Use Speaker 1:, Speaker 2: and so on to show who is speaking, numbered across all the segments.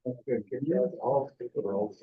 Speaker 1: Okay, can you all take a roll?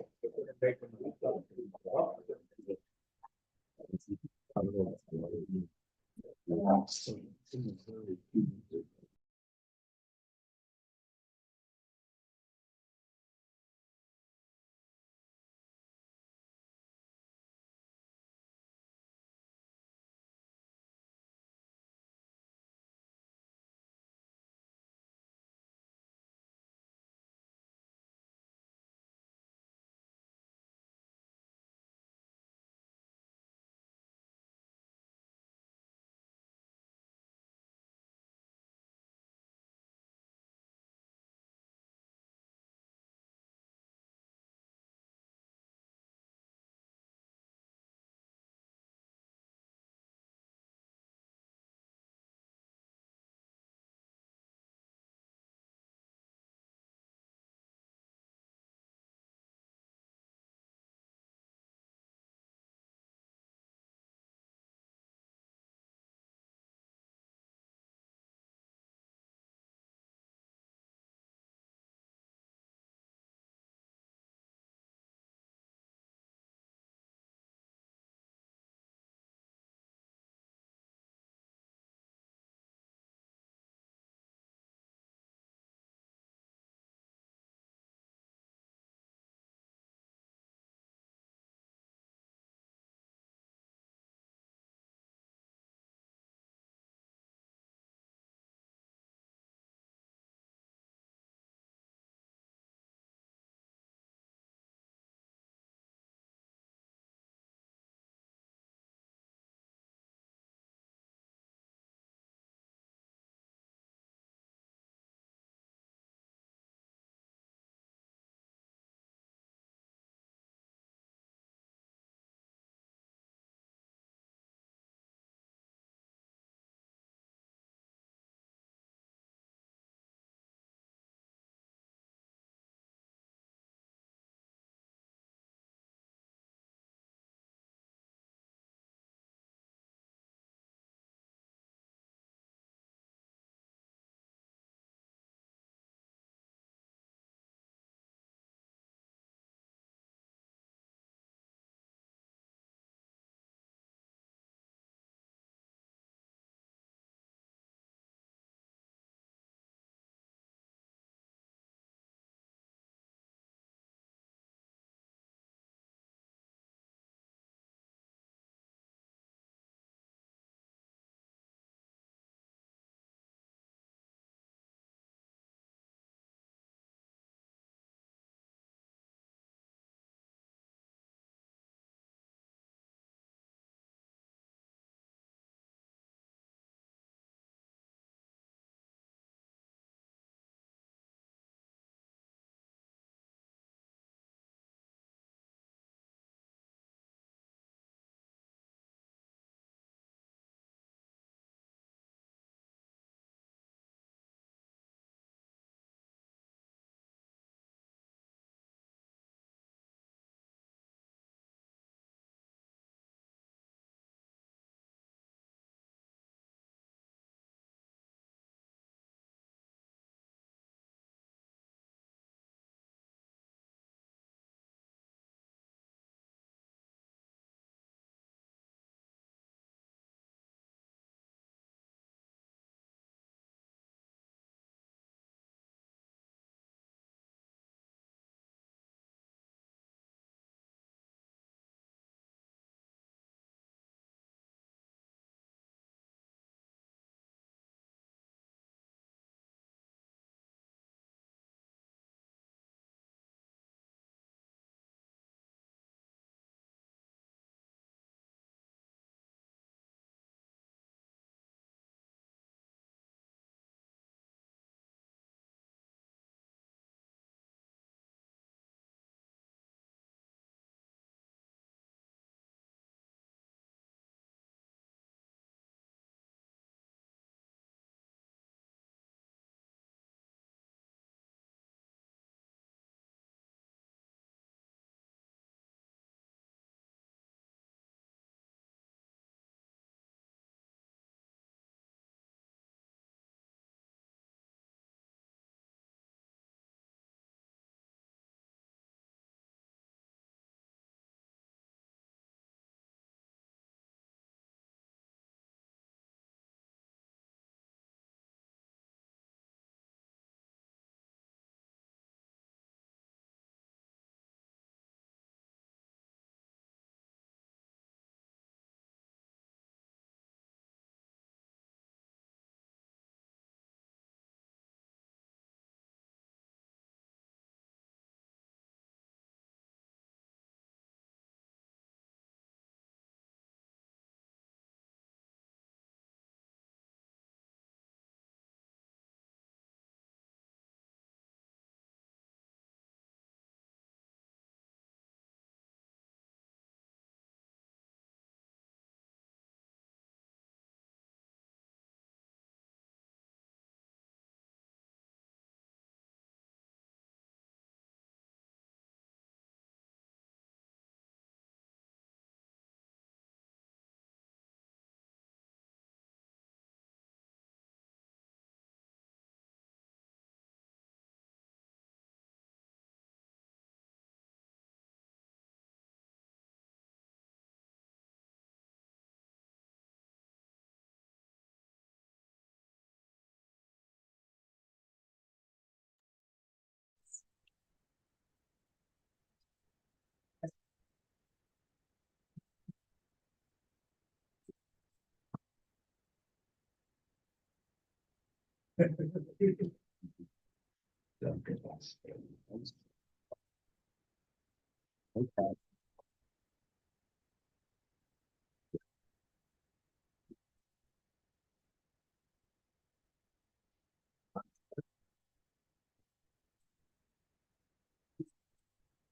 Speaker 1: Okay.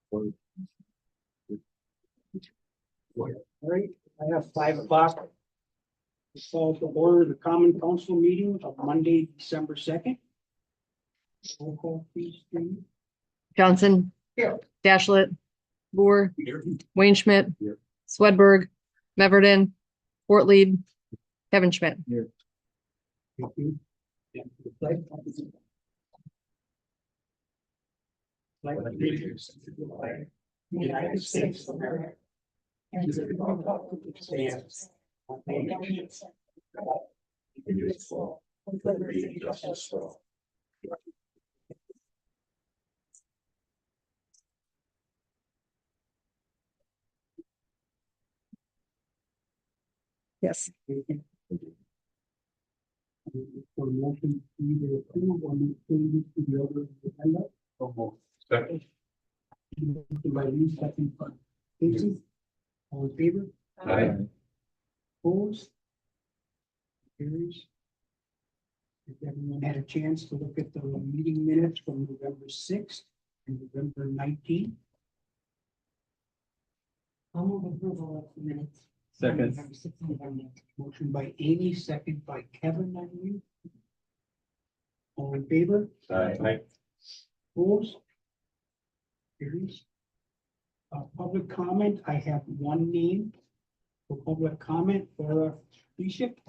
Speaker 2: All right, I have 5 o'clock. Call to order the common council meeting of Monday, December 2nd. Roll call, please, Jamie.
Speaker 3: Johnson.
Speaker 2: Here.
Speaker 3: Dashlet. Boer.
Speaker 2: Here.
Speaker 3: Wayne Schmidt.
Speaker 1: Here.
Speaker 3: Swedberg. Meverden. Ortlieb. Kevin Schmidt.
Speaker 2: Thank you. And the pledge. Pledge allegiance to the flag of the United States of America and to the republic which stands one nation, indivisible, with liberty and justice for all.
Speaker 3: Yes.
Speaker 2: For motion to either approve or make changes to the order of the agenda.
Speaker 1: Second.
Speaker 2: Motion by Lee, second by Casey. All in favor?
Speaker 1: Aye.
Speaker 2: Opposed? Carries. If everyone had a chance to look at the meeting minutes from November 6th and November 19th.
Speaker 4: I'll move approval of the minutes.
Speaker 1: Second.
Speaker 2: Motion by Amy, second by Kevin, I believe. All in favor?
Speaker 1: Aye.
Speaker 2: Opposed? Carries. Public comment, I have one name for public comment, Laura Bishop.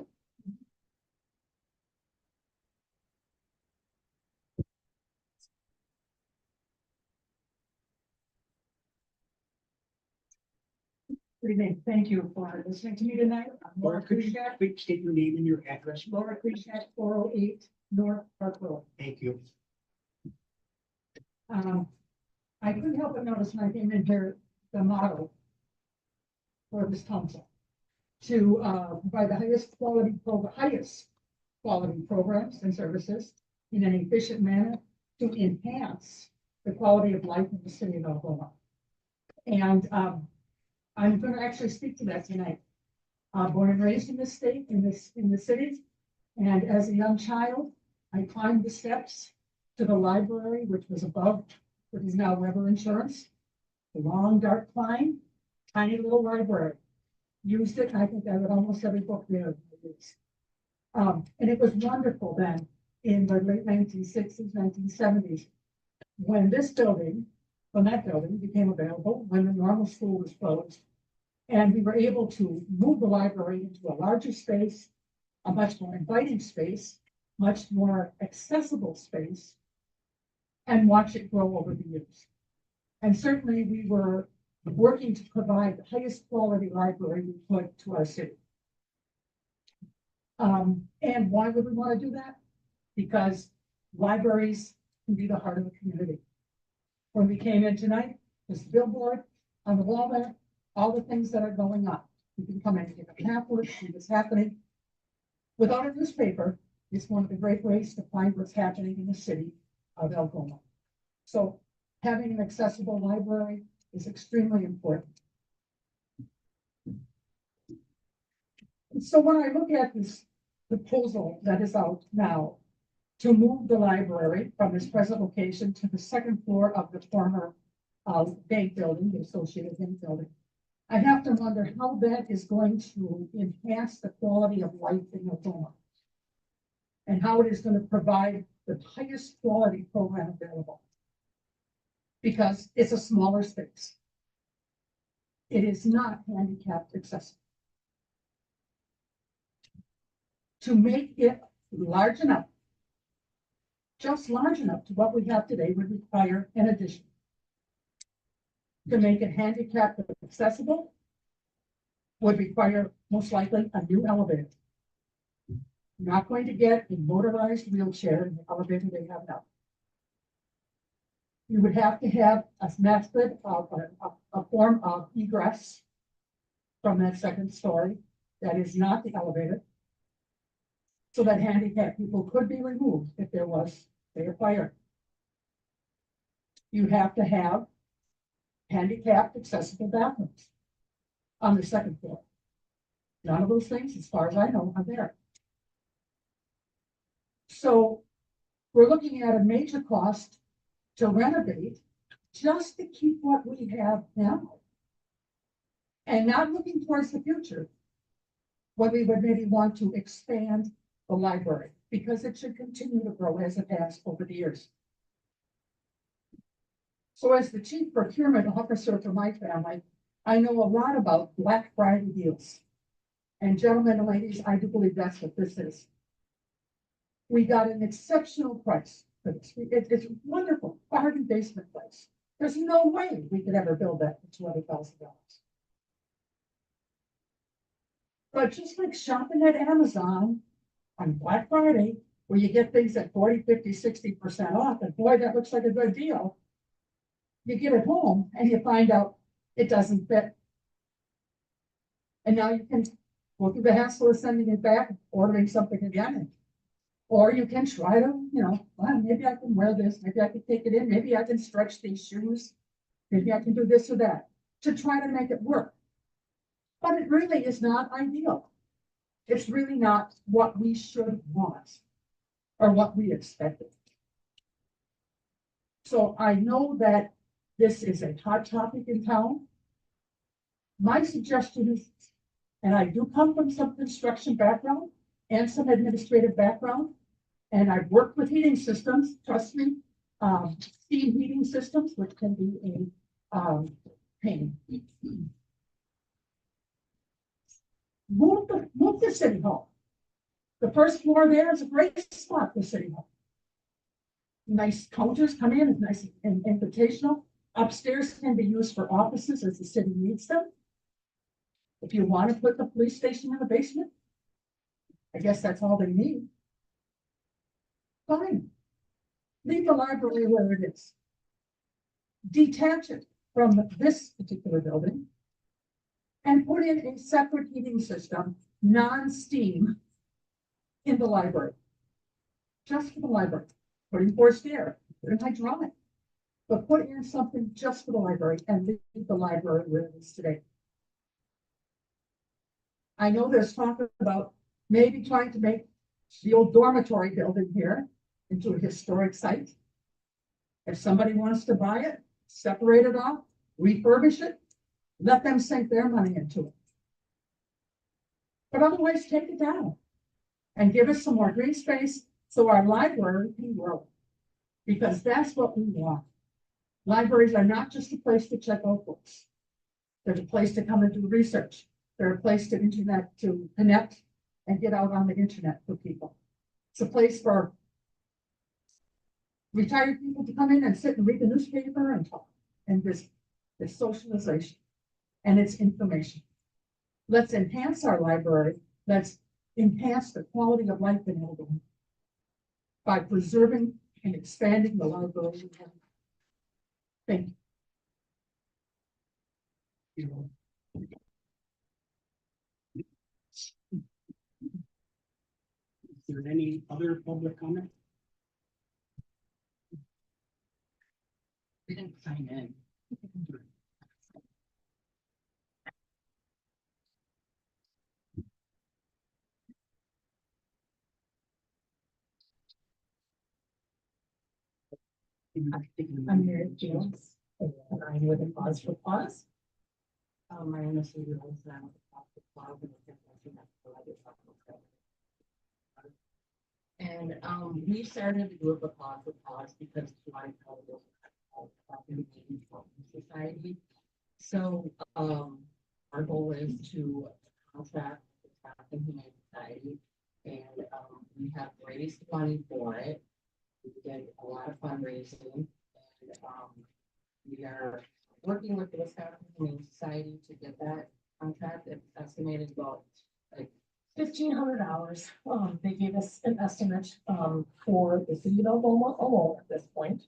Speaker 4: Good evening. Thank you for listening to me tonight. I'm
Speaker 2: Laura,
Speaker 4: Laura
Speaker 2: could you
Speaker 4: Kuschak,
Speaker 2: please state your name and your address?
Speaker 4: Laura Kuschak, 408 North Park Road.
Speaker 2: Thank you.
Speaker 4: I couldn't help but notice when I came in here, the motto for this council to provide the highest quality programs and services in an efficient manner to enhance the quality of life in the city of Oklahoma. And I'm going to actually speak to that tonight. Born and raised in the state, in the city, and as a young child, I climbed the steps to the library, which was above what is now Weber Insurance. The long, dark climb, tiny little library. Used it, and I think I read almost every book there. And it was wonderful then in the late 1960s, 1970s, when that building became available, when the normal school was closed. And we were able to move the library into a larger space, a much more inviting space, much more accessible space, and watch it grow over the years. And certainly we were working to provide the highest quality library we could to our city. And why would we want to do that? Because libraries can be the heart of the community. When we came in tonight, this billboard on the wall there, all the things that are going on. You can come in and get a pamphlet, see what's happening. Without a newspaper, it's one of the great ways to find what's happening in the city of Algoma. So having an accessible library is extremely important. And so when I look at this proposal that is out now to move the library from its present location to the second floor of the former bank building, the Associated Bank building, I have to wonder how that is going to enhance the quality of life in Algoma and how it is going to provide the highest quality program available. Because it's a smaller space. It is not handicapped accessible. To make it large enough, just large enough to what we have today would require an addition. To make it handicapped accessible would require most likely a new elevator. You're not going to get a motorized wheelchair in the elevator they have now. You would have to have a method of a form of egress from that second story that is not the elevator. so that handicapped people could be removed if there was, say, a fire. You have to have handicapped accessible bathrooms on the second floor. None of those things, as far as I know, are there. So we're looking at a major cost to renovate just to keep what we have now. And not looking towards the future, when we would maybe want to expand the library, because it should continue to grow as it has over the years. So as the chief procurement officer for my family, I know a lot about Black Friday deals. And gentlemen and ladies, I do believe that's what this is. We got an exceptional price for this. It's wonderful, garden basement place. There's no way we could ever build that for $200,000. But just like shopping at Amazon on Black Friday, where you get things at 40, 50, 60% off, and boy, that looks like a good deal. You get it home and you find out it doesn't fit. And now you can go through the hassle of sending it back, ordering something again. Or you can try to, well, maybe I can wear this, maybe I can take it in, maybe I can stretch these shoes, maybe I can do this or that, to try to make it work. But it really is not ideal. It's really not what we should want or what we expected. So I know that this is a hot topic in town. My suggestion is, and I do come from some construction background and some administrative background, and I've worked with heating systems, trust me, steam heating systems, which can be a pain. Move the city hall. The first floor there is a great spot for city hall. Nice counters come in, it's nice and invitational. Upstairs can be used for offices as the city needs them. If you want to put the police station in the basement, I guess that's all they need. Fine. Leave the library where it is. Detach it from this particular building and put in a separate heating system, non-steam, in the library. Just for the library. Put in forced air, put in hydraulic. But put in something just for the library and leave the library where it is today. I know there's talk about maybe trying to make the old dormitory building here into a historic site. If somebody wants to buy it, separate it off, refurbish it, let them sink their money into it. But otherwise, take it down and give us some more green space so our library can grow. Because that's what we want. Libraries are not just a place to check out books. They're a place to come and do research. They're a place to connect and get out on the internet for people. It's a place for retired people to come in and sit and read the newspaper and talk. And this socialization and its information. Let's enhance our library. Let's enhance the quality of life in Eldon by preserving and expanding the library. Thank you.
Speaker 2: Is there any other public comment?
Speaker 5: We didn't sign in.
Speaker 4: I'm Mary Jones, and I'm with a Pause for Pause.
Speaker 5: My name is Susan Olson. I'm with the Pause for Pause, and we're representing that for other topics. And we started the group of Pause for Pause because society. So our goal is to contract with African Humane Society, and we have raised money for it. We did a lot of fundraising, and we are working with the Wisconsin Humane Society to get that contract. It's estimated about like
Speaker 6: $1,500. They gave us an estimate for the city of Algoma alone at this point.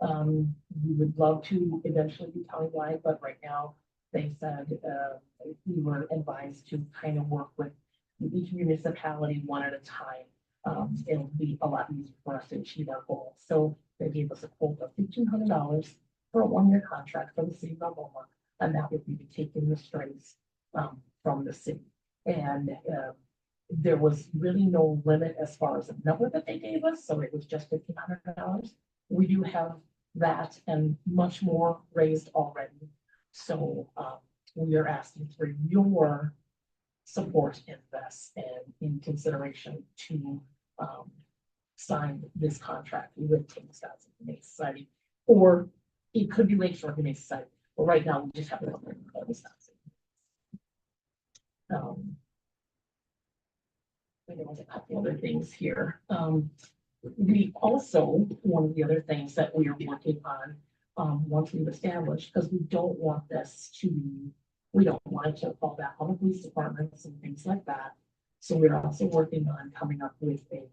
Speaker 6: We would love to eventually be countywide, but right now they said we were advised to kind of work with each municipality one at a time. it'll be a lot easier for us to achieve our goal. So they gave us a quote of $1,500 for a 1-year contract for the city of Algoma, and that would be taking the strays from the city. And there was really no limit as far as the number that they gave us, so it was just $1,500. We do have that and much more raised already. So we are asking for your support in this and in consideration to sign this contract with Wisconsin Humane Society, or it could be Lakeshore Humane Society, but right now we just have to come in with Wisconsin. We know a couple other things here. We also, one of the other things that we are working on, once we've established, because we don't want this to be, we don't want it to fall back on the police departments and things like that. So we're also working on coming up with a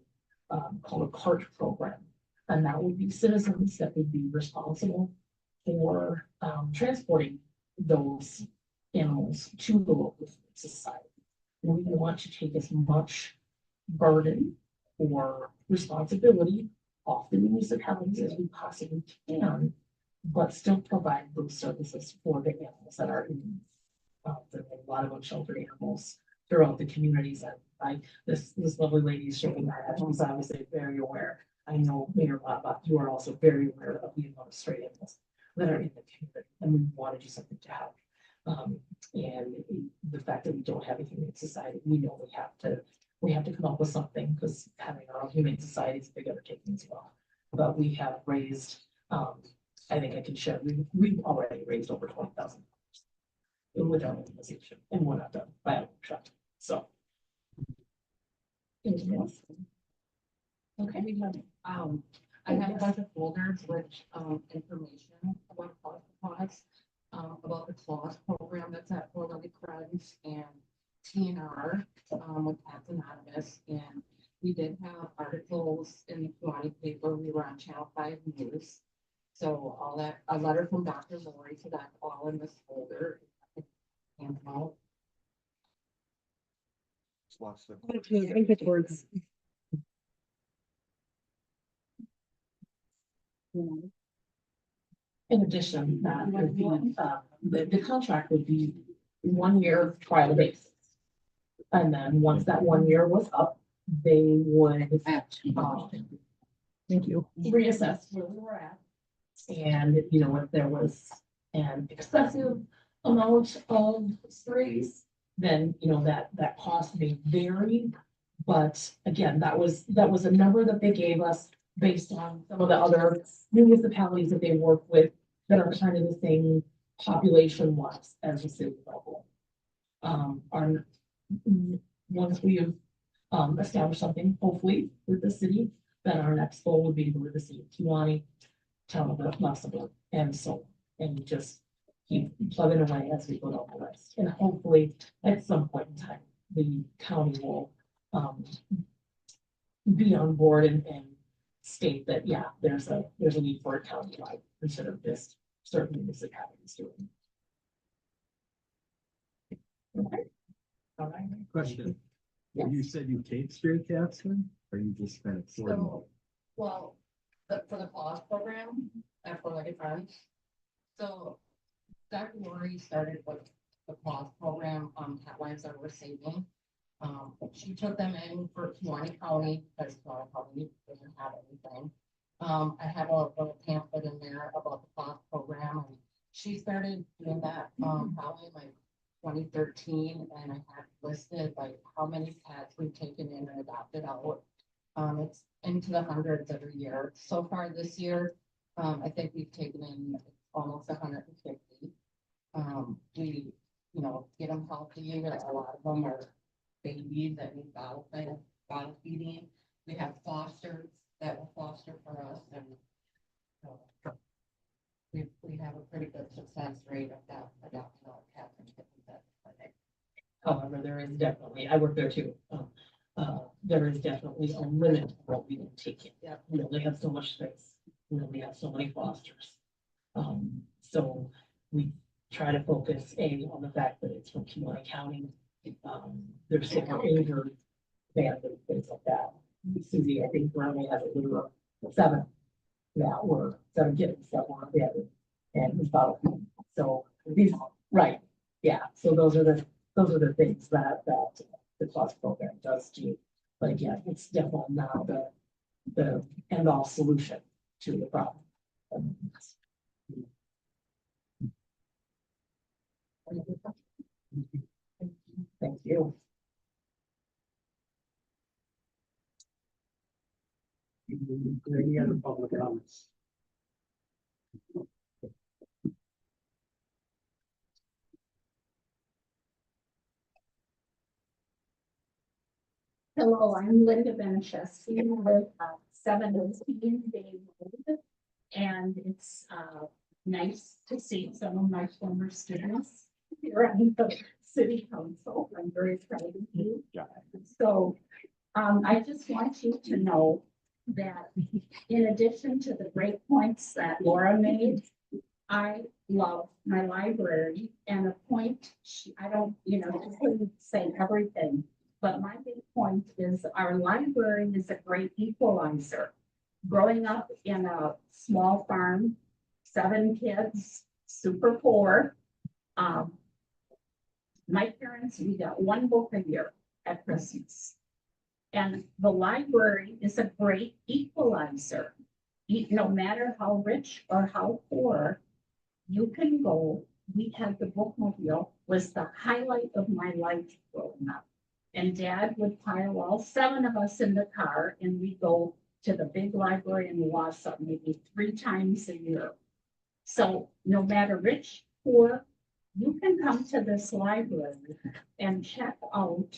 Speaker 6: called a CART program. And that would be citizens that would be responsible for transporting those animals to the local society. We want to take as much burden or responsibility off the municipalities as we possibly can, but still provide those services for the animals that are in. There are a lot of unsheltered animals throughout the communities. And this lovely lady is showing her, she's obviously very aware. I know Mayor Lava, you are also very aware of the amount of stray animals that are in the community, and we want to do something to help. And the fact that we don't have a humane society, we know we have to come up with something, because having our own humane society is a big undertaking as well. But we have raised, I think I can share, we've already raised over $20,000 with our organization, and we're not done by a long shot. So. Anything else? Okay.
Speaker 5: We have, I have a bunch of folders with, information about class, about the class program that's at Fort Lake Friends and TNR, with Cats Anonymous. And we did have articles in the Kiwanee paper. We were on Channel 5 News. So all that, a letter from Dr. Lori, so that's all in this folder. And all.
Speaker 3: Words.
Speaker 6: In addition, that would be, the contract would be 1 year trial basis. And then once that 1 year was up, they would
Speaker 3: Thank you.
Speaker 6: reassess where we were at. And, you know, if there was an excessive amount of strays, then, you know, that cost may vary. But again, that was a number that they gave us based on some of the other municipalities that they work with that are kind of the same population wise as the city level. Once we have established something, hopefully with the city, then our next goal would be to go to the city of Kiwanee, town of Musselburgh, and just keep plugging away as we go down the list. And hopefully at some point in time, the county will be on board and state that, yeah, there's a need for a countywide instead of just certain municipalities doing. Okay. All right.
Speaker 1: Question.
Speaker 6: Yes.
Speaker 1: You said you take stray cats then, or you just kind of sort them?
Speaker 5: So, well, for the class program at Fort Lake Friends. So Dr. Lori started with the class program on cat lives that we're saving. She took them in for Kiwanee County, because Kiwanee County doesn't have anything. I have a little pamphlet in there about the class program, and she started doing that, probably like 2013, and I have listed like how many cats we've taken in and adopted out. It's into the hundreds every year. So far this year, I think we've taken in almost 150. We, you know, get them healthy. A lot of them are babies that need bottle feeding. We have fosters that will foster for us, and we have a pretty good success rate of that adopting our cats and kittens at the clinic.
Speaker 6: However, there is definitely, I work there too. There is definitely a limit to what we can take in.
Speaker 5: Yeah.
Speaker 6: We only have so much space. We only have so many fosters. So we try to focus on the fact that it's from Kiwanee County. There's sick or injured families, things like that. Susie, I think, Ronnie had a little seven. That were 7 kids that were available and was about, so these, right, yeah, so those are the things that the plus program does do. But again, it's definitely not the end all solution to the problem. Thank you.
Speaker 2: Any other public comments?
Speaker 7: Hello, I'm Linda Benicheski with 17 Bay Road. And it's nice to see some of my former students here on the city council. I'm very proud of you. So I just want you to know that in addition to the great points that Laura made, I love my library, and a point, I don't, she couldn't say everything, but my big point is our library is a great equalizer. Growing up in a small farm, 7 kids, super poor. My parents, we got 1 book a year at Christmas. And the library is a great equalizer. No matter how rich or how poor, you can go. We had the bookmobile, was the highlight of my life growing up. And Dad would pile all 7 of us in the car, and we'd go to the big library in Wausau maybe 3 times a year. So no matter rich, poor, you can come to this library and check out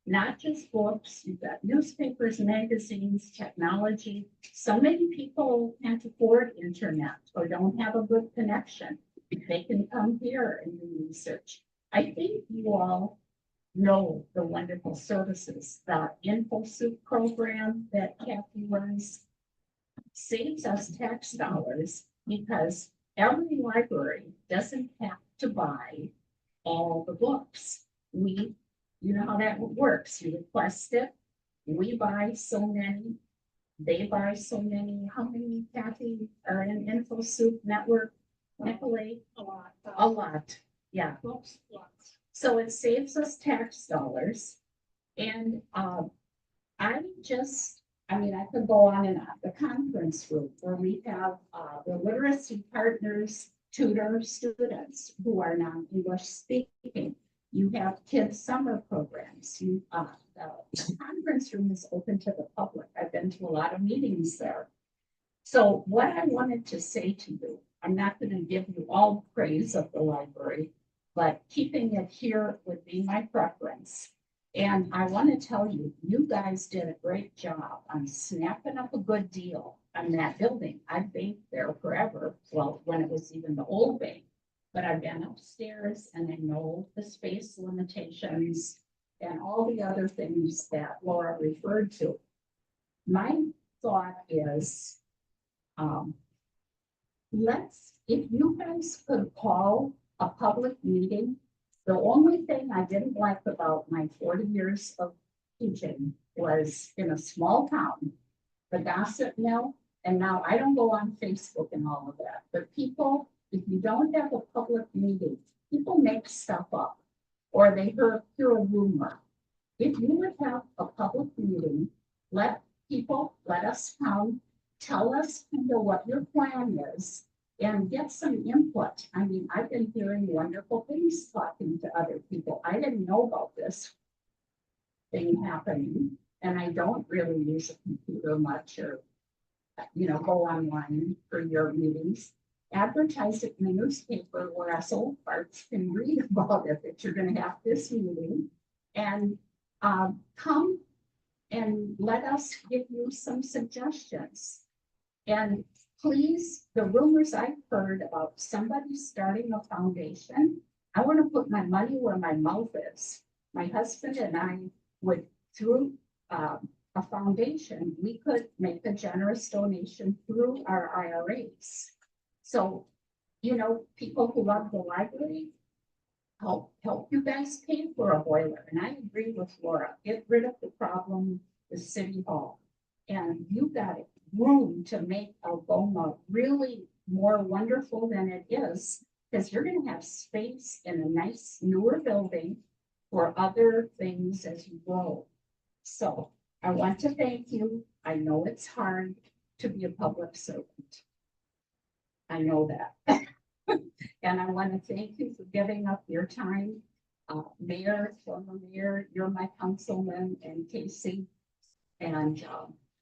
Speaker 7: not just books, you've got newspapers, magazines, technology. So many people can't afford internet or don't have a good connection. They can come here and do research. I think you all know the wonderful services. The InfoSoup program that Kathy runs saves us tax dollars because every library doesn't have to buy all the books. You know how that works. You request it. We buy so many. They buy so many. How many, Kathy, are in InfoSoup network? Nicolay? A lot. A lot. Yeah. Lots. So it saves us tax dollars. And I could go on and on. The conference room where we have the literacy partners tutor students who are non-English speaking. You have kids' summer programs. The conference room is open to the public. I've been to a lot of meetings there. So what I wanted to say to you, I'm not going to give you all praise of the library, but keeping it here would be my preference. And I want to tell you, you guys did a great job on snapping up a good deal on that building. I've banked there forever. Well, when it was even the old bank. But I've been upstairs and I know the space limitations and all the other things that Laura referred to. My thought is, if you guys could call a public meeting, the only thing I didn't like about my 40 years of teaching was in a small town, the gossip mill, and now I don't go on Facebook and all of that, but people, if you don't have a public meeting, people make stuff up or they hear a rumor. If you would have a public meeting, let us come, tell us what your plan is and get some input. I mean, I've been hearing wonderful things talking to other people. I didn't know about this thing happening and I don't really use a computer much or, go online for your meetings. Advertise it in the newspaper where us old farts can read about it, that you're going to have this meeting and come and let us give you some suggestions. And please, the rumors I've heard about somebody starting a foundation, I want to put my money where my mouth is. My husband and I would, through a foundation, we could make a generous donation through our IRAs. So, people who love the library, help you guys pay for a boiler. And I agree with Laura, get rid of the problem with City Hall. And you got room to make Algoma really more wonderful than it is, because you're gonna have space in a nice newer building for other things as you grow. So I want to thank you. I know it's hard to be a public servant. I know that. And I want to thank you for giving up your time. Mayor, former mayor, you're my councilman, and Casey. And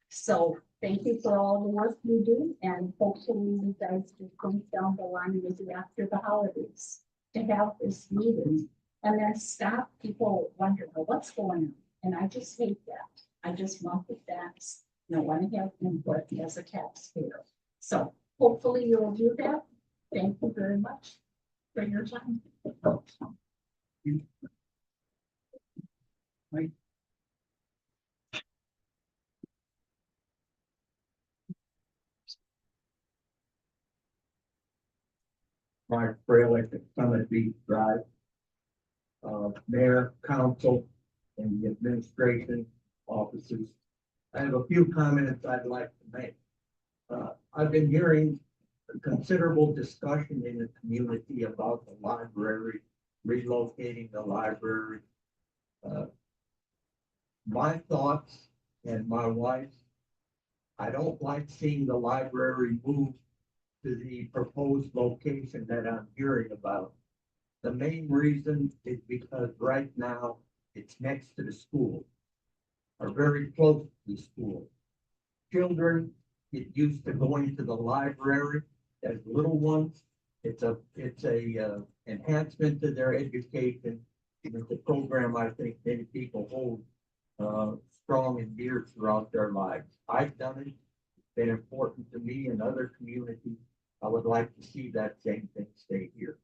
Speaker 7: so thank you for all the work you do, and hopefully you guys will come down the line with you after the holidays to have this meeting. And then stop people wondering, well, what's going on? And I just hate that. I just want the facts. And I want to have input as a taxpayer. So hopefully you'll do that. Thank you very much for your time.
Speaker 1: Mark Freilich at Summit Beach Drive. Mayor, council, and the administration officers. I have a few comments I'd like to make. I've been hearing a considerable discussion in the community about the library, relocating the library. My thoughts and my wife's, I don't like seeing the library move to the proposed location that I'm hearing about. The main reason is because right now it's next to the school, or very close to the school. Children get used to going to the library as little ones. It's a enhancement to their education. It's a program I think many people hold strong and dear throughout their lives. I've done it. It's been important to me and other communities. I would like to see that same thing stay here.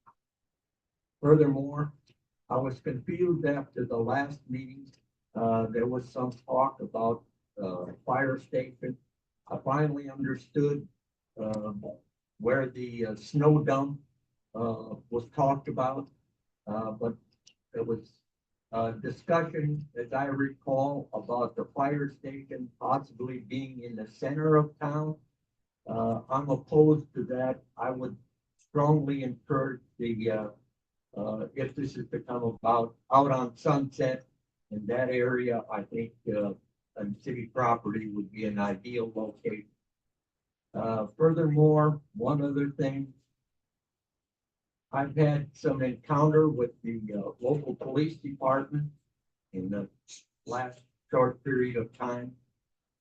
Speaker 1: Furthermore, I was confused after the last meeting. There was some talk about fire station. I finally understood where the snow dump was talked about, but there was discussion, as I recall, about the fire station possibly being in the center of town. I'm opposed to that. I would strongly encourage the, if this is to come about, out on Sunset in that area, I think on city property would be an ideal location. Furthermore, one other thing, I've had some encounter with the local police department in the last short period of time.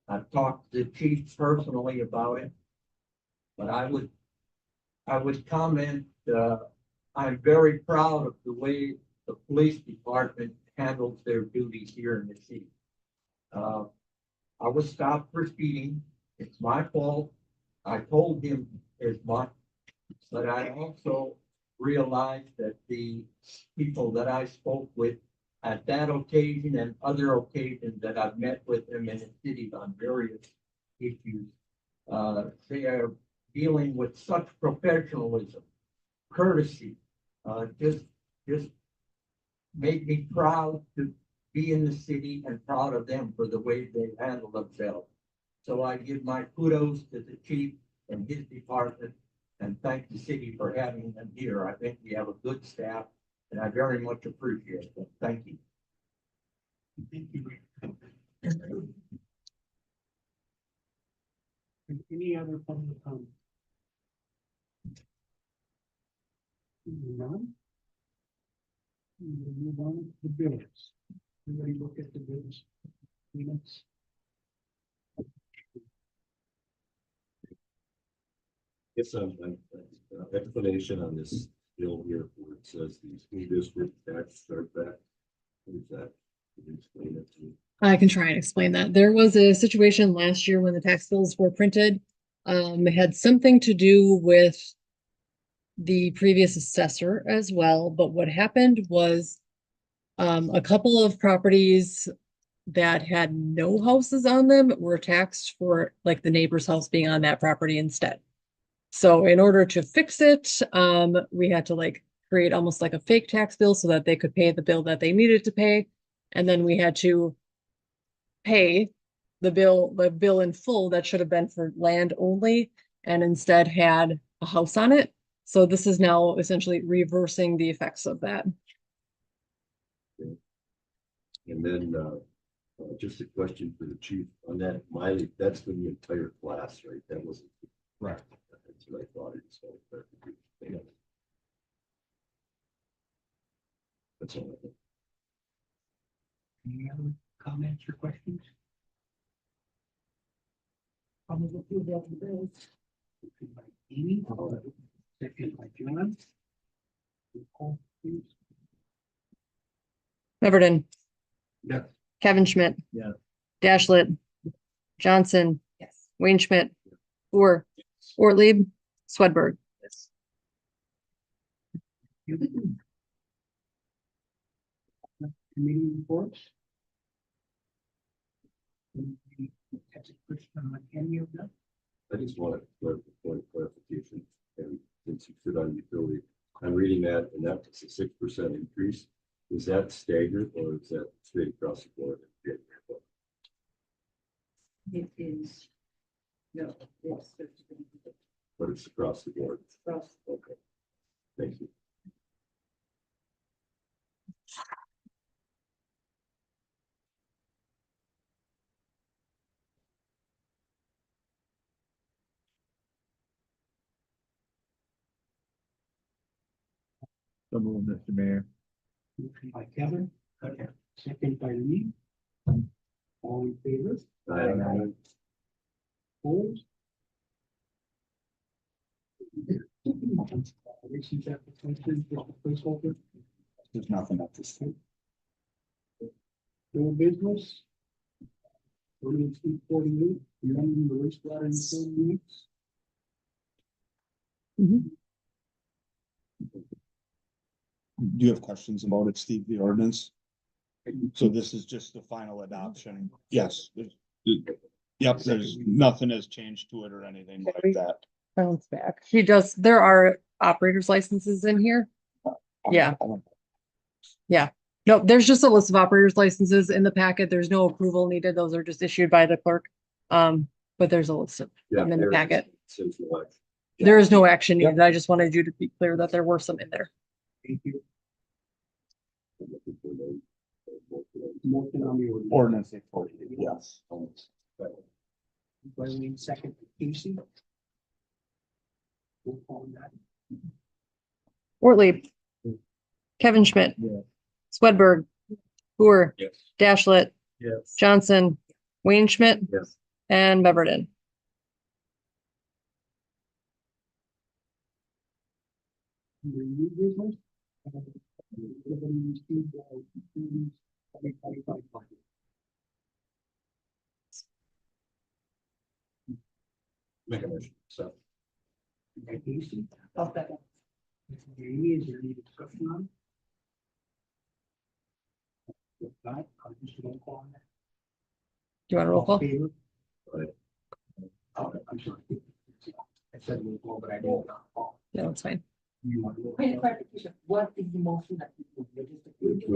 Speaker 1: I've talked to the chief personally about it, but I would comment, I'm very proud of the way the police department handles their duties here in the city. I was stopped for speeding. It's my fault. I told him as much, but I also realized that the people that I spoke with at that occasion and other occasions that I've met with them in the city on various issues, they are dealing with such professionalism, courtesy, just made me proud to be in the city and proud of them for the way they handle themselves. So I give my kudos to the chief and his department and thank the city for having them here. I think we have a good staff and I very much appreciate it. Thank you.
Speaker 2: Thank you. Any other public comment? None? We'll move on to the bills. Everybody look at the bills. Minutes.
Speaker 8: Yes, explanation on this bill here where it says the school district tax start back. What is that? Can you explain it to me?
Speaker 3: I can try and explain that. There was a situation last year when the tax bills were printed. It had something to do with the previous assessor as well, but what happened was a couple of properties that had no houses on them were taxed for like the neighbor's house being on that property instead. So in order to fix it, we had to like create almost like a fake tax bill so that they could pay the bill that they needed to pay. And then we had to pay the bill in full that should have been for land only and instead had a house on it. So this is now essentially reversing the effects of that.
Speaker 8: And then, just a question for the chief on that Miley, that's for the entire class, right? That wasn't.
Speaker 9: Right.
Speaker 8: That's what I thought it was. Yeah. That's all. I think.
Speaker 2: Any other comments or questions?
Speaker 7: I'll move approval of the bills.
Speaker 2: Motion by Amy, second by John. Roll call, please.
Speaker 3: Beverden.
Speaker 9: Yes.
Speaker 3: Kevin Schmidt.
Speaker 1: Yeah.
Speaker 3: Dashlet. Johnson.
Speaker 7: Yes.
Speaker 3: Wayne Schmidt. Orr. Ortlieb. Swedberg.
Speaker 2: Committee reports. Anybody has a question on any of them?
Speaker 8: I just want a point of clarification, and since you sit on utility, I'm reading that, and that's a 6% increase. Is that staggered or is that straight across the board?
Speaker 7: It is. No, it's.
Speaker 8: But it's across the board.
Speaker 7: Across.
Speaker 8: Okay. Thank you.
Speaker 1: So move, Mr. Mayor.
Speaker 2: Motion by Kevin. Okay. Second by Lee. All in favor? Opposed? Receive application, just a placeholder.
Speaker 9: There's nothing at this time.
Speaker 2: No business. Ordinance 848, amending the wastewater and sewer rates.
Speaker 9: Do you have questions about it, Steve, the ordinance? So this is just the final adoption? Yes. Yep, there's nothing has changed to it or anything like that.
Speaker 3: Bounce back. He does, there are operators licenses in here. Yeah. No, there's just a list of operators licenses in the packet. There's no approval needed. Those are just issued by the clerk. But there's a list of them in the packet.
Speaker 8: Since the election.
Speaker 3: There is no action needed. I just wanted you to be clear that there were some in there.
Speaker 2: Thank you.
Speaker 8: I'm looking for those.
Speaker 2: Motion on the ordinance.
Speaker 9: Ordinance 848, yes.
Speaker 2: By Lee, second by Casey. Roll call on that.
Speaker 3: Ortlieb. Kevin Schmidt.
Speaker 1: Yes.
Speaker 3: Swedberg. Boer.
Speaker 8: Yes.
Speaker 3: Dashlet.
Speaker 1: Yes.
Speaker 3: Johnson. Wayne Schmidt.
Speaker 8: Yes.
Speaker 3: And Beverden.
Speaker 2: Under new business. Everybody received, 2025 budget.
Speaker 8: Make a motion. So.
Speaker 2: By Casey.
Speaker 7: I'll second.
Speaker 2: Jamie, is there any discussion on? it? If not, I'll just roll call on that.
Speaker 3: Do you want a roll call?
Speaker 2: All in favor?
Speaker 8: Aye.
Speaker 2: Oh, I'm sorry. I said roll call, but I didn't call.
Speaker 3: Yeah, that's fine.
Speaker 2: You want to roll
Speaker 7: Point of
Speaker 2: call?
Speaker 7: clarification, what is the motion that you just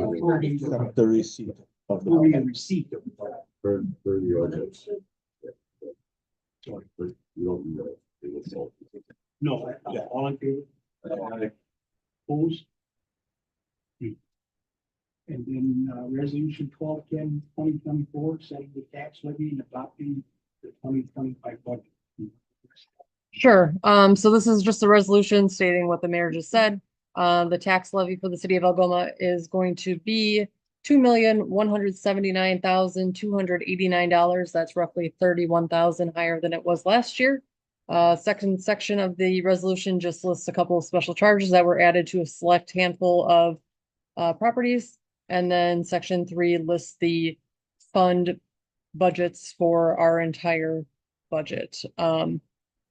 Speaker 2: For
Speaker 9: The receipt of
Speaker 2: the
Speaker 9: the.
Speaker 2: receipt of the budget.
Speaker 8: For the ordinance.
Speaker 2: Sorry.
Speaker 8: But you don't know. It was all.
Speaker 2: No, all in favor? Opposed? And then, resolution 1210-2024, setting the tax levy and adopting the 2025 budget.
Speaker 3: Sure. So this is just a resolution stating what the mayor just said. The tax levy for the city of Algoma is going to be $2,179,289. That's roughly 31,000 higher than it was last year. Second section of the resolution just lists a couple of special charges that were added to a select handful of properties. And then section 3 lists the fund budgets for our entire budget.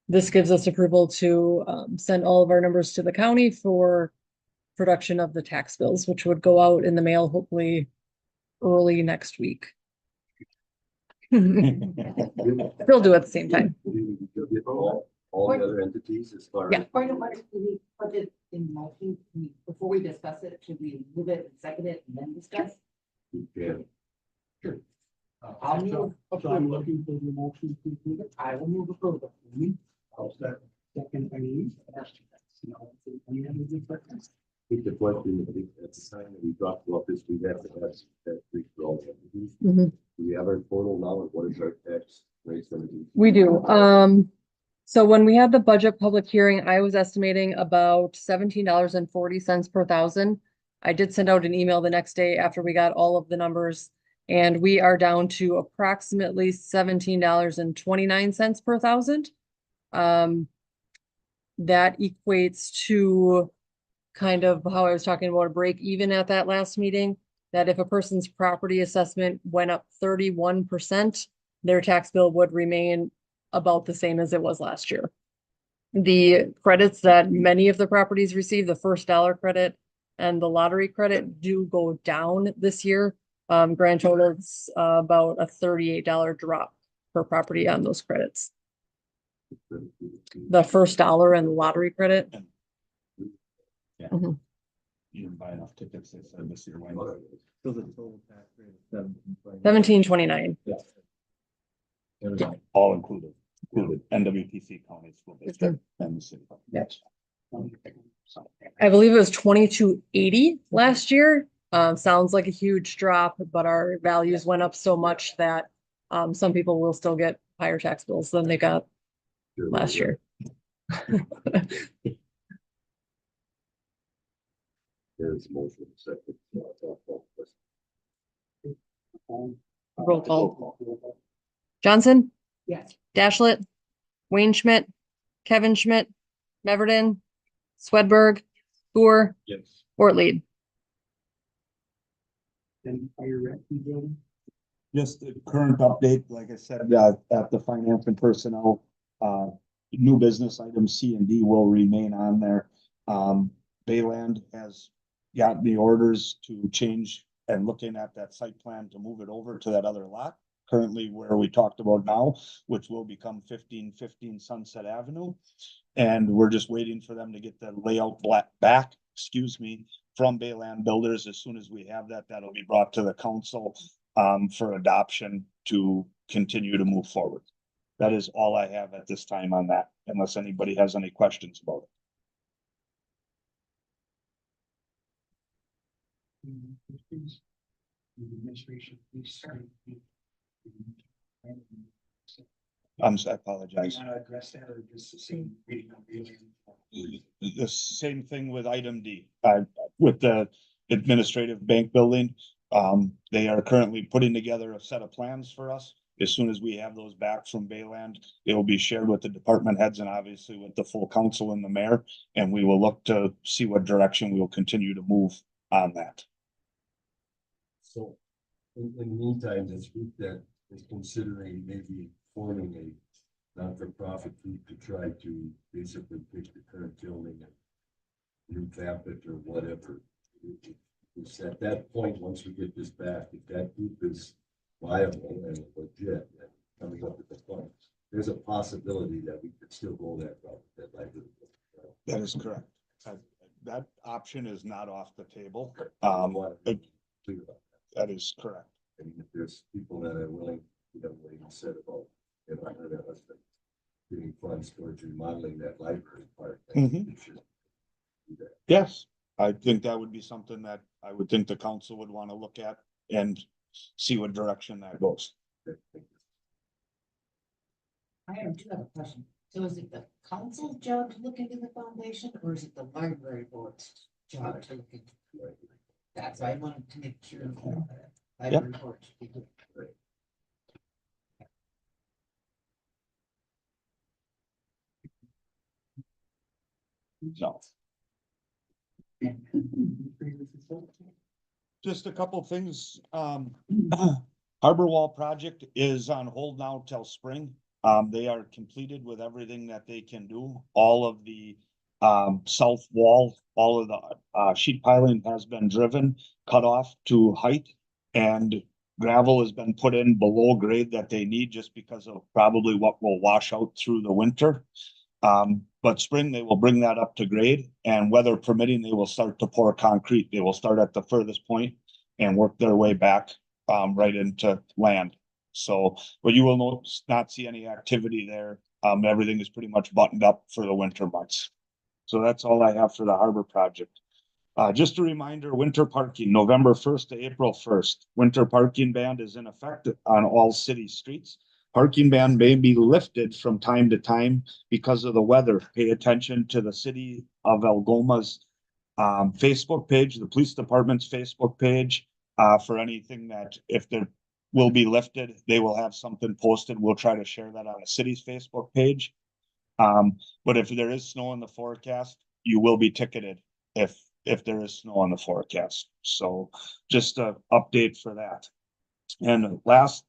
Speaker 3: This gives us approval to send all of our numbers to the county for production of the tax bills, which would go out in the mail hopefully early next week. They'll do it at the same time.
Speaker 8: All the other entities as far.
Speaker 3: Yeah.
Speaker 8: as-
Speaker 5: Point of order, can we put it in motion? Before we discuss it, should we move it and second it and then discuss?
Speaker 8: Yeah.
Speaker 6: I'll move
Speaker 2: So I'm
Speaker 6: approval.
Speaker 2: looking for the motion to approve it.
Speaker 6: I will move approval.
Speaker 1: I'll second.
Speaker 2: Second by Lee. No, any other difference?
Speaker 8: I think the question, I think at the time that we talked about this, we have to have that big for all the entities.
Speaker 3: Mhm.
Speaker 8: Do we have our total now, what is our tax rate gonna be?
Speaker 3: We do. So when we had the budget public hearing, I was estimating about $17.40 per thousand. I did send out an email the next day after we got all of the numbers, and we are down to approximately $17.29 per thousand. That equates to kind of how I was talking about a break even at that last meeting, that if a person's property assessment went up 31%, their tax bill would remain about the same as it was last year. The credits that many of the properties receive, the first dollar credit and the lottery credit, do go down this year. Grand total is about a $38 drop per property on those credits. The first dollar and the lottery credit.
Speaker 9: You didn't buy enough tickets, they said this year. Why not?
Speaker 1: So the total tax rate is 17.29.
Speaker 3: 1729.
Speaker 9: All included, NWPC County School District and the city.
Speaker 3: Yes. I believe it was 2280 last year. Sounds like a huge drop, but our values went up so much that some people will still get higher tax bills than they got last year.
Speaker 8: There's a motion second.
Speaker 3: Roll call. Johnson,
Speaker 6: Yes.
Speaker 3: Dashlet, Wayne Schmidt, Kevin Schmidt, Meverden, Swedberg, Thor,
Speaker 8: Yes.
Speaker 3: Ortlieb.
Speaker 2: Then fire rec building.
Speaker 9: Just the current update, like I said, at the finance and personnel, new business items C and D will remain on there. Bayland has gotten the orders to change and looking at that site plan to move it over to that other lot. Currently where we talked about now, which will become 1515 Sunset Avenue. And we're just waiting for them to get the layout back, from Bayland Builders. As soon as we have that, that'll be brought to the council for adoption to continue to move forward. That is all I have at this time on that, unless anybody has any questions about it.
Speaker 2: Administration, please, sorry.
Speaker 9: I apologize.
Speaker 2: Want to address that or just the same reading of the?
Speaker 9: The same thing with item D, with the administrative bank building. They are currently putting together a set of plans for us. As soon as we have those back from Bayland, they will be shared with the department heads and obviously with the full council and the mayor. And we will look to see what direction we will continue to move on that.
Speaker 8: So, in the meantime, this group that is considering maybe forming a not-for-profit group to try to basically fix the current building and revamp it or whatever. It's at that point, once we get this back, if that group is viable and legit and coming up with the funds, there's a possibility that we could still go that route, that library.
Speaker 9: That is correct. That option is not off the table.
Speaker 8: Clear about
Speaker 9: That is correct.
Speaker 8: I mean, if there's people that are willing, what you said about, I heard that husband getting funds towards remodeling that library part.
Speaker 9: Mhm.
Speaker 8: We should do that.
Speaker 9: Yes, I think that would be something that I would think the council would want to look at and see what direction that goes.
Speaker 8: Okay, thank you.
Speaker 5: I do have a question. So is it the council's job to look into the foundation or is it the library board's job to look into? That's why I wanted to make sure. Library board should be good.
Speaker 9: So just a couple of things. Harbor Wall project is on hold now till spring. They are completed with everything that they can do. All of the south wall, all of the sheet piling has been driven, cut off to height, and gravel has been put in below grade that they need just because of probably what will wash out through the winter. But spring, they will bring that up to grade, and weather permitting, they will start to pour concrete. They will start at the furthest point and work their way back right into land. So, but you will not see any activity there. Everything is pretty much buttoned up for the winter months. So that's all I have for the harbor project. Just a reminder, winter parking, November 1st to April 1st. Winter parking ban is in effect on all city streets. Parking ban may be lifted from time to time because of the weather. Pay attention to the city of Algoma's Facebook page, the police department's Facebook page, for anything that if there will be lifted, they will have something posted. We'll try to share that on the city's Facebook page. But if there is snow in the forecast, you will be ticketed if there is snow on the forecast. So just a update for that. And last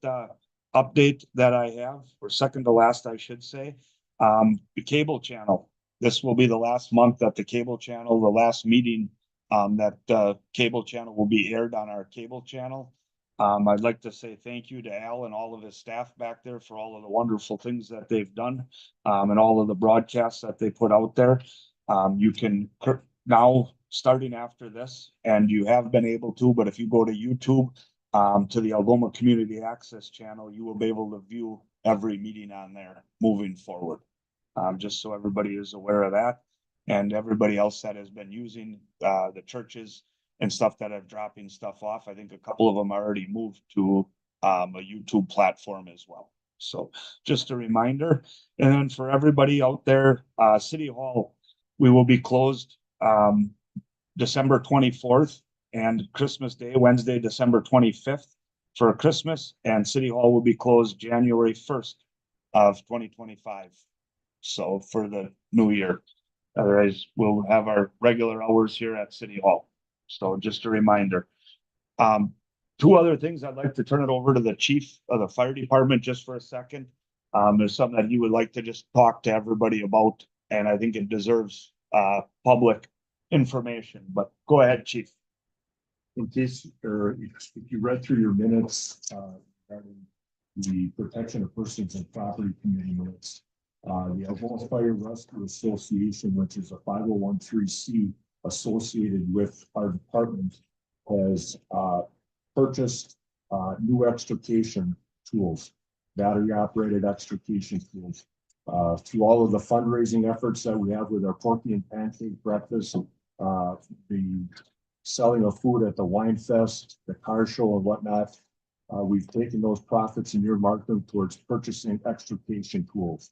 Speaker 9: update that I have, or second to last, I should say, the cable channel. This will be the last month that the cable channel, the last meeting that cable channel will be aired on our cable channel. I'd like to say thank you to Al and all of his staff back there for all of the wonderful things that they've done, and all of the broadcasts that they put out there. You can now, starting after this, and you have been able to, but if you go to YouTube, to the Algoma Community Access channel, you will be able to view every meeting on there moving forward. Just so everybody is aware of that, and everybody else that has been using the churches and stuff that are dropping stuff off. I think a couple of them already moved to a YouTube platform as well. So just a reminder. And then for everybody out there, City Hall, we will be closed December 24th and Christmas Day, Wednesday, December 25th for Christmas, and City Hall will be closed January 1st of 2025. So for the new year, otherwise we'll have our regular hours here at City Hall. So just a reminder. Two other things, I'd like to turn it over to the chief of the fire department just for a second. There's something that he would like to just talk to everybody about, and I think it deserves public information, but go ahead, chief.
Speaker 10: In case, or if you read through your minutes, regarding the protection of persons and property committee minutes, the Algoma Fire Rescue Association, which is a 501(c) associated with our department, has purchased new extrication tools, battery operated extrication tools. Through all of the fundraising efforts that we have with our Porky and Pancake Breakfast, the selling of food at the Wine Fest, the car show and whatnot, we've taken those profits and earmarked them towards purchasing extrication tools.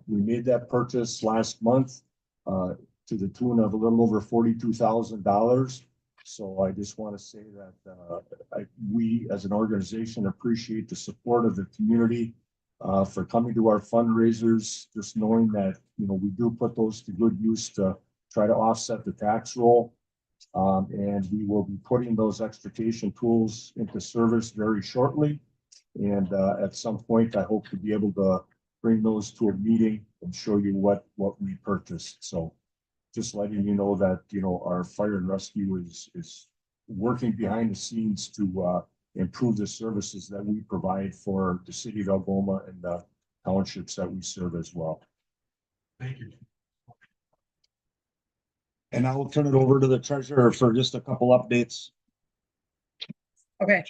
Speaker 10: We made that purchase last month to the tune of a little over $42,000. So I just want to say that we as an organization appreciate the support of the community for coming to our fundraisers, just knowing that, you know, we do put those to good use to try to offset the tax roll. And we will be putting those extrication tools into service very shortly. And at some point, I hope to be able to bring those to a meeting and show you what we purchased. So just letting you know that, you know, our fire and rescue is working behind the scenes to improve the services that we provide for the city of Algoma and the townships that we serve as well. Thank you.
Speaker 9: And I will turn it over to the treasurer for just a couple updates.
Speaker 3: Okay,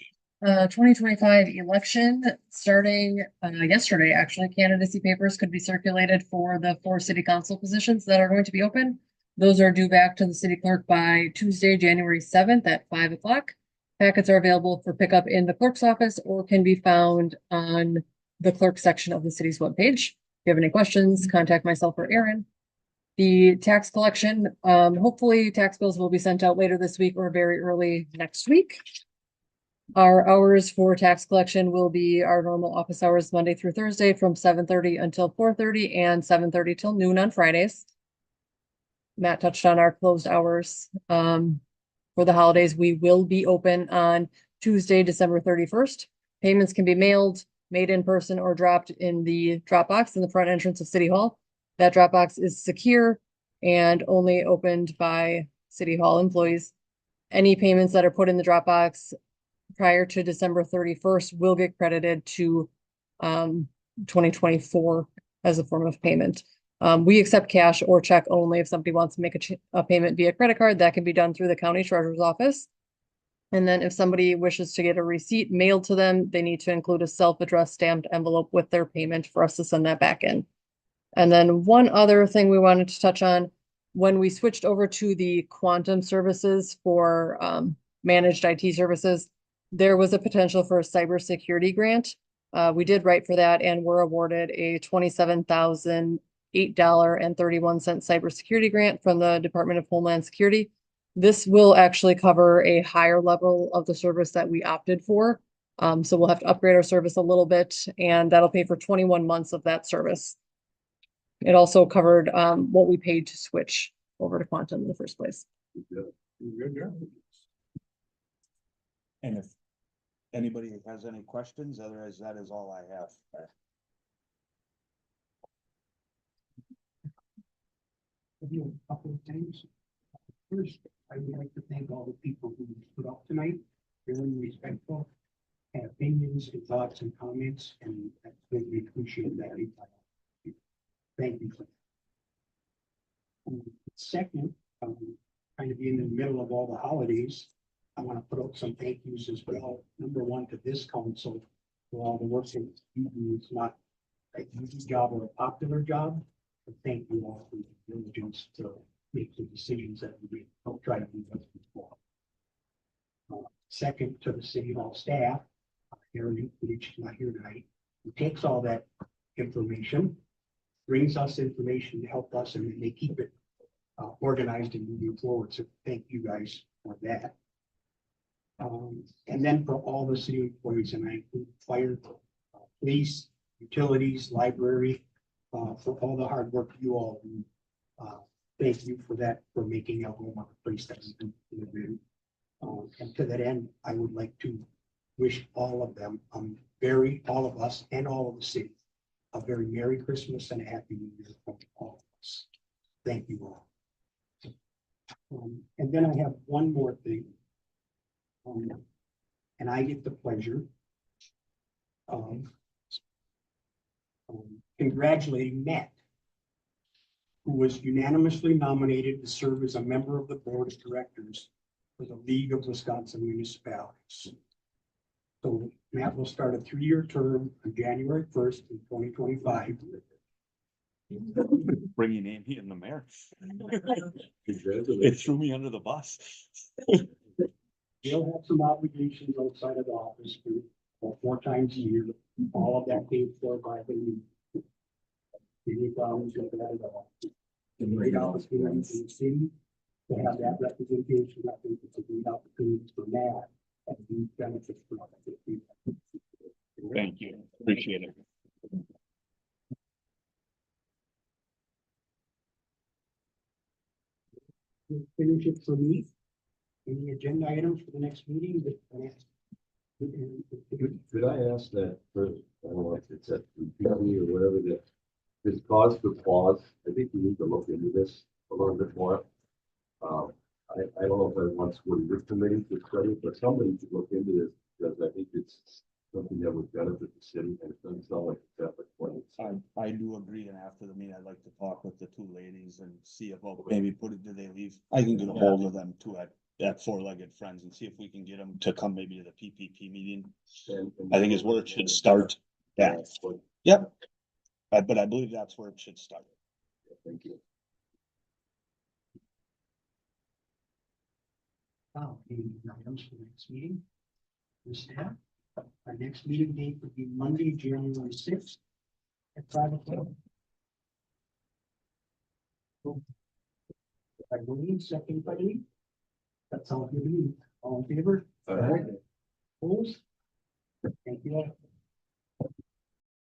Speaker 3: 2025 election starting yesterday, actually, candidacy papers could be circulated for the 4 city council positions that are going to be open. Those are due back to the city clerk by Tuesday, January 7th at 5 o'clock. Packets are available for pickup in the clerk's office or can be found on the clerk section of the city's webpage. If you have any questions, contact myself or Aaron. The tax collection, hopefully tax bills will be sent out later this week or very early next week. Our hours for tax collection will be our normal office hours Monday through Thursday from 7:30 until 4:30 and 7:30 till noon on Fridays. Matt touched on our closed hours. For the holidays, we will be open on Tuesday, December 31st. Payments can be mailed, made in person, or dropped in the drop box in the front entrance of City Hall. That drop box is secure and only opened by City Hall employees. Any payments that are put in the drop box prior to December 31st will get credited to 2024 as a form of payment. We accept cash or check only. If somebody wants to make a payment via credit card, that can be done through the county treasurer's office. And then if somebody wishes to get a receipt mailed to them, they need to include a self-addressed stamped envelope with their payment for us to send that back in. And then one other thing we wanted to touch on, when we switched over to the Quantum services for managed IT services, there was a potential for a cybersecurity grant. We did write for that and were awarded a $27,008.31 cybersecurity grant from the Department of Homeland Security. This will actually cover a higher level of the service that we opted for. So we'll have to upgrade our service a little bit, and that'll pay for 21 months of that service. It also covered what we paid to switch over to Quantum in the first place.
Speaker 9: And if anybody has any questions, otherwise that is all I have.
Speaker 2: A couple of things. First, I would like to thank all the people who put up tonight, very respectful, had opinions and thoughts and comments, and I greatly appreciate that. Thank you. Second, kind of being in the middle of all the holidays, I want to put out some thank yous as well. Number one, to this council for all the work that you do. It's not an easy job or a popular job, but thank you all for the diligence to make the decisions that we make. I'll try to do that before. Second, to the city hall staff, Aaron, which is not here tonight, who takes all that information, brings us information to help us, and they keep it organized and moving forward. So thank you guys for that. And then for all the city employees, and I include fire, police, utilities, library, for all the hard work you all do. Thank you for that, for making Algoma a place that we can live in. And to that end, I would like to wish all of them, all of us and all of the city, a very Merry Christmas and a Happy New Year from all of us. Thank you all. And then I have one more thing. And I get the pleasure of congratulating Matt, who was unanimously nominated to serve as a member of the board of directors for the League of Wisconsin Municipalities. So Matt will start a 3-year term on January 1st in 2025.
Speaker 9: Bringing Amy in the mayor. It
Speaker 8: Congratulations.
Speaker 9: threw me under the bus.
Speaker 2: He'll have some obligations outside of the office for 4 times a year. All of that paid for by the league. Any problems with that at all? The great opportunity for the city to have that representation. I think it's a great opportunity for Matt and the benefits for all of it.
Speaker 9: Thank you. Appreciate it.
Speaker 2: We'll finish it for me. Any agenda items for the next meeting?
Speaker 8: Could I ask that first, I don't know if it's at the PE or whatever, that this cause for pause, I think we need to look into this a little bit more. I don't know if I want to go to your committee to study, but somebody should look into this, because I think it's something that would benefit the city, and it doesn't sound like it's that much money.
Speaker 9: I do agree, and after the meeting, I'd like to talk with the 2 ladies and see about maybe do they leave? I can get a hold of them too at 4-Legged Friends and see if we can get them to come maybe to the PPP meeting.
Speaker 8: And
Speaker 9: I think is where it should start. Yeah. Yep. But I believe that's where it should start.
Speaker 8: Thank you.
Speaker 2: Any items for the next meeting? The staff, our next meeting date would be Monday, January 6th at 5 o'clock. I believe, second by Lee. That's all good. All in favor?
Speaker 8: All right.
Speaker 2: Opposed? Thank you all.